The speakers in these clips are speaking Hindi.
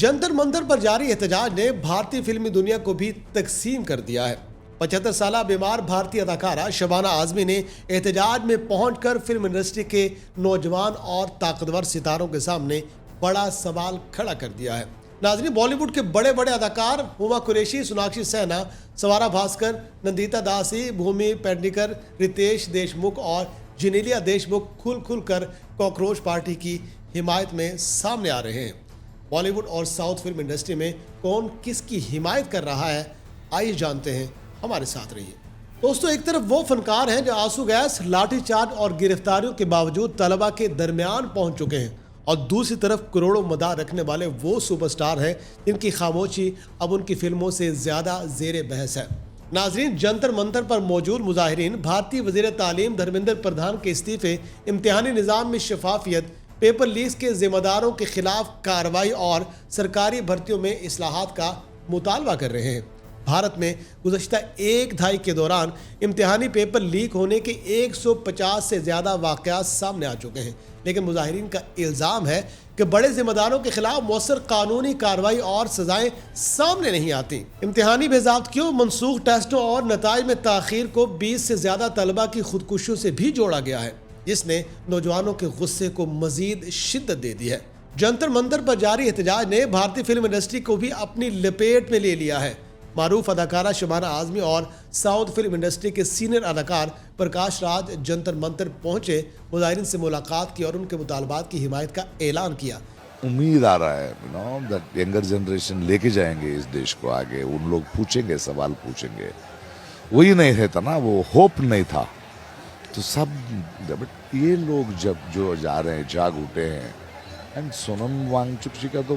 जंतर मंतर पर जारी एहतजाज ने भारतीय फिल्मी दुनिया को भी तकसीम कर दिया है। 75 साल बीमार भारतीय अदाकारा शबाना आजमी ने एहतजाज में पहुंचकर फिल्म इंडस्ट्री के नौजवान और ताकतवर सितारों के सामने बड़ा सवाल खड़ा कर दिया है। नाज़रीन, बॉलीवुड के बड़े बड़े अदाकार हुमा कुरैशी, सोनाक्षी सिन्हा, सवारा भास्कर, नंदिता दासी, भूमि पेडनेकर, रितेश देशमुख और जेनेलिया देशमुख खुल कर कॉकरोच पार्टी की हिमायत में सामने आ रहे हैं। बॉलीवुड और साउथ फिल्म इंडस्ट्री में कौन किसकी हिमायत कर रहा है, आइए जानते हैं, हमारे साथ रहिए। दोस्तों, एक तरफ वो फनकार हैं जो आंसू गैस, लाठीचार्ज और गिरफ्तारियों के बावजूद तलबा के दरमियान पहुंच चुके हैं, और दूसरी तरफ करोड़ों मदार रखने वाले वो सुपरस्टार हैं जिनकी खामोशी अब उनकी फिल्मों से ज़्यादा ज़ेरे बहस है। नाजरीन, जंतर मंतर पर मौजूद मुजाहिरीन भारतीय वज़ीर तालीम धर्मेंद्र प्रधान के इस्तीफे, इम्तिहानी निज़ाम में शफाफियत, पेपर लीक्स के जिम्मेदारों के खिलाफ कार्रवाई और सरकारी भर्तियों में इस्लाहात का मुतालबा कर रहे हैं। भारत में गुज़श्ता एक दहाई के दौरान इम्तिहानी पेपर लीक होने के 150 से ज़्यादा वाक़यात सामने आ चुके हैं, लेकिन मुजाहिरीन का इल्ज़ाम है कि बड़े जिम्मेदारों के खिलाफ मौसर कानूनी कार्रवाई और सजाएं सामने नहीं आती। इम्तिहानी बेज़ाब्तियों, मनसूख टेस्टों और नताइज में ताख़ीर को 20 से ज़्यादा तलबा की खुदकुशियों से भी जोड़ा गया है, जिसने नौजवानों के गुस्से को मजीद शिद्दत दे दी है। जंतर मंतर पर जारी एहतजाज ने भारतीय फिल्म इंडस्ट्री को भी अपनी लपेट में ले लिया है। मारूफ अदाकारा शबाना आजमी और साउथ फिल्म इंडस्ट्री के सीनियर अदाकार प्रकाश राज जंतर मंतर पहुंचे, मुजाहिरीन से मुलाकात की और उनके मुतालबात की हिमायत का ऐलान किया। उम्मीद आ रहा है दैट यंगर जनरेशन लेके जाएंगे इस देश को आगे। उन लोग पूछेंगे, सवाल पूछेंगे। वही नहीं था ना, वो होप नहीं था। तो सब बट ये लोग जब जो जा रहे हैं, जाग उठे हैं। एंड सोनम वांगचुक जी का तो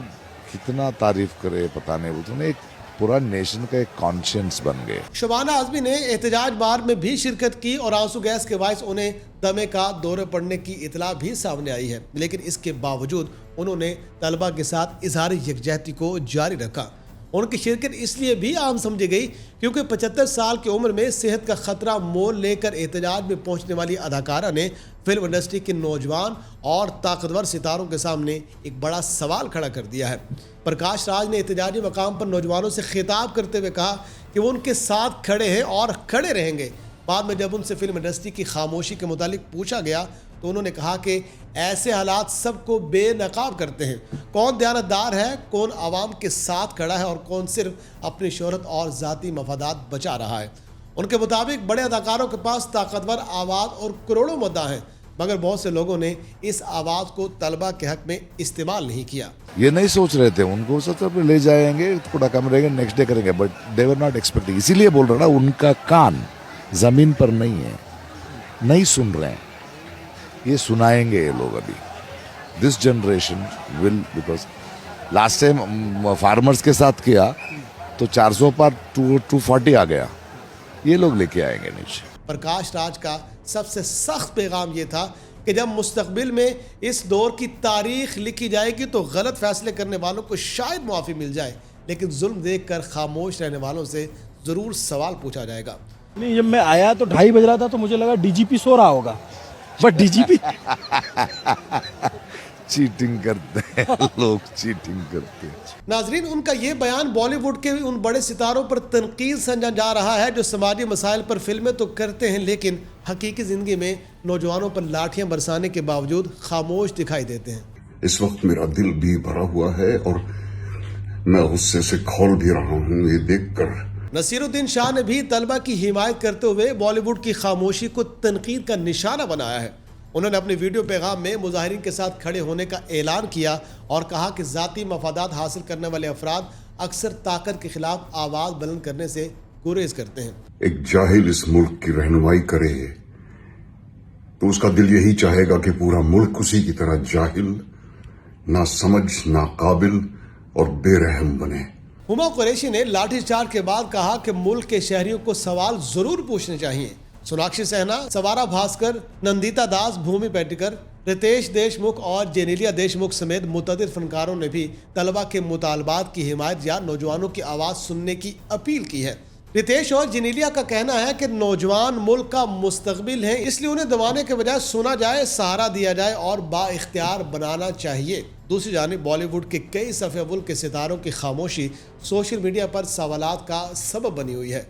कितना तारीफ करे पता नहीं, वो तो एक पूरा नेशन का एक कॉन्शियंस बन गए। शबाना आजमी ने एहतजाज बार में भी शिरकत की और आंसू गैस के बायस उन्हें दमे का दौरे पड़ने की इतला भी सामने आई है, लेकिन इसके बावजूद उन्होंने तलबा के साथ इजहार यकजहती को जारी रखा। उनकी शिरकत इसलिए भी आम समझी गई क्योंकि 75 साल की उम्र में सेहत का खतरा मोल लेकर एहतजाज में पहुंचने वाली अदाकारा ने फिल्म इंडस्ट्री के नौजवान और ताकतवर सितारों के सामने एक बड़ा सवाल खड़ा कर दिया है। प्रकाश राज ने एहतजाजी मकाम पर नौजवानों से खिताब करते हुए कहा कि वो उनके साथ खड़े हैं और खड़े रहेंगे। बाद में जब उनसे फिल्म इंडस्ट्री की खामोशी के मुतालिक पूछा गया तो उन्होंने कहा कि ऐसे हालात सबको बेनकाब करते हैं। कौन दयानतदार है, कौन आवाम के साथ खड़ा है और कौन सिर्फ अपनी शोहरत और ज़ाती मफादात बचा रहा है। उनके मुताबिक बड़े अदाकारों के पास ताकतवर आवाज़ और करोड़ों मुद्दा हैं, मगर बहुत से लोगों ने इस आवाज़ को तलबा के हक में इस्तेमाल नहीं किया। ये नहीं सोच रहे थे, उनको सोचा ले जाएंगे, थोड़ा कम रहेगा, नेक्स्ट डे करेंगे, but they were not expecting. इसीलिए बोल रहा ना, उनका कान जमीन पर नहीं है, नहीं सुन रहे हैं। ये सुनाएंगे ये लोग अभी। This generation will, because last time farmers के साथ किया तो 400 पर 240 आ गया। ये लोग लेके आएंगे नीचे। प्रकाश राज का सबसे सख्त पैगाम ये था कि जब मुस्तकबिल में इस दौर की तारीख लिखी जाएगी तो गलत फैसले करने वालों को शायद मुआफ़ी मिल जाए, लेकिन जुल्म देखकर खामोश रहने वालों से ज़रूर सवाल पूछा जाएगा। नहीं, जब मैं आया तो 2:30 बज रहा था तो मुझे लगा डीजीपी सो रहा होगा, बट डीजीपी चीटिंग करते हैं लोग, चीटिंग करते हैं। नाजरीन, उनका ये बयान बॉलीवुड के उन बड़े सितारों पर तनकीद समझा जा रहा है जो समाजी मसाइल पर फिल्में तो करते हैं लेकिन हकीकी जिंदगी में नौजवानों पर लाठियां बरसाने के बावजूद खामोश दिखाई देते हैं। इस वक्त मेरा दिल भी भरा हुआ है और मैं गुस्से से खौल भी रहा हूँ ये देखकर। नसीरुद्दीन शाह ने भी तलबा की हिमायत करते हुए बॉलीवुड की खामोशी को तनकीद का निशाना बनाया है। उन्होंने अपने वीडियो पैगाम में मुजाहिरीन के साथ खड़े होने का ऐलान किया और कहा कि ज़ाती मफादात हासिल करने वाले अफराद अक्सर ताकत के खिलाफ आवाज़ बुलंद करने से गुरेज करते हैं। एक जाहिल इस मुल्क की रहनुमाई करे तो उसका दिल यही चाहेगा कि पूरा मुल्क उसी की तरह जाहिल, ना समझ, ना काबिल और बेरहम बने। हुमा कुरैशी ने लाठीचार्ज के बाद कहा कि मुल्क के शहरियों को सवाल जरूर पूछने चाहिए। सोनाक्षी सिन्हा, सवारा भास्कर, नंदिता दास, भूमि पेडनेकर, रितेश देशमुख और जेनेलिया देशमुख समेत मुतअद्दिद फनकारों ने भी तलबा के मुतालबात की हिमायत या नौजवानों की आवाज़ सुनने की अपील की है। रितेश और जेनेलिया का कहना है कि नौजवान मुल्क का मुस्तकबिल है, इसलिए उन्हें दबाने के बजाय सुना जाए, सहारा दिया जाए और बाइख्तियार बनाना चाहिए। दूसरी जानिब बॉलीवुड के कई सफ़े-उल के सितारों की खामोशी सोशल मीडिया पर सवालात का सबब बनी हुई है।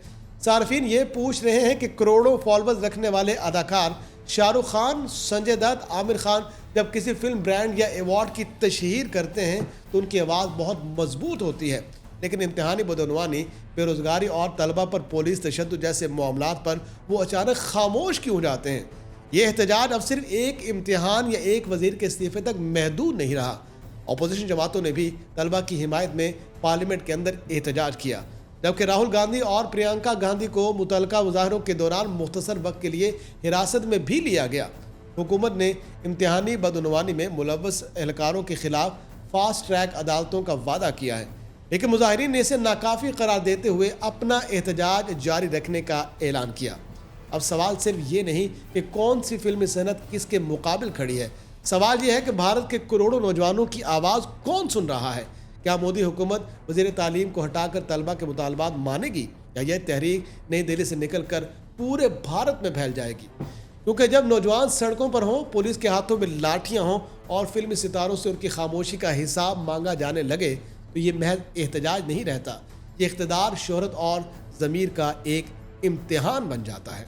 सार्फिन ये पूछ रहे हैं कि करोड़ों फॉलोअर्स रखने वाले अदाकार शाहरुख खान, संजय दत्त, आमिर खान जब किसी फिल्म ब्रांड या अवार्ड की तशहीर करते हैं तो उनकी आवाज़ बहुत मजबूत होती है, लेकिन इम्तिहानी बदनवानी, बेरोज़गारी और तलबा पर पुलिस तशद्दुद जैसे मामलात पर वो अचानक खामोश क्यों हो जाते हैं। ये एहतजाज अब सिर्फ एक इम्तिहान या एक वजीर के इस्तीफे तक महदूद नहीं रहा। अपोजिशन जमातों ने भी तलबा की हिमायत में पार्लियामेंट के अंदर एहतजाज किया, जबकि राहुल गांधी और प्रियंका गांधी को मुतलका मुजाहरों के दौरान मुख्तसर वक्त के लिए हिरासत में भी लिया गया। हुकूमत ने इम्तिहानी बदनवानी में मुलव्वस एहलकारों के खिलाफ फास्ट ट्रैक अदालतों का वादा किया है, लेकिन मुजाहिरीन ने इसे नाकाफ़ी करार देते हुए अपना एहतजाज जारी रखने का ऐलान किया। अब सवाल सिर्फ ये नहीं कि कौन सी फिल्मी सनत किसके मुकाबिल खड़ी है, सवाल यह है कि भारत के करोड़ों नौजवानों की आवाज़ कौन सुन रहा है। क्या मोदी हुकूमत वज़ीर तालीम को हटाकर तलबा के मुतालबात मानेगी, या यह तहरीक नई दिल्ली से निकल कर पूरे भारत में फैल जाएगी? क्योंकि जब नौजवान सड़कों पर हों, पुलिस के हाथों में लाठियाँ हों और फिल्मी सितारों से उनकी खामोशी का हिसाब मांगा जाने लगे तो ये महज एहतजाज नहीं रहता, ये इक़्तिदार, शोहरत और ज़मीर का एक इम्तिहान बन जाता है।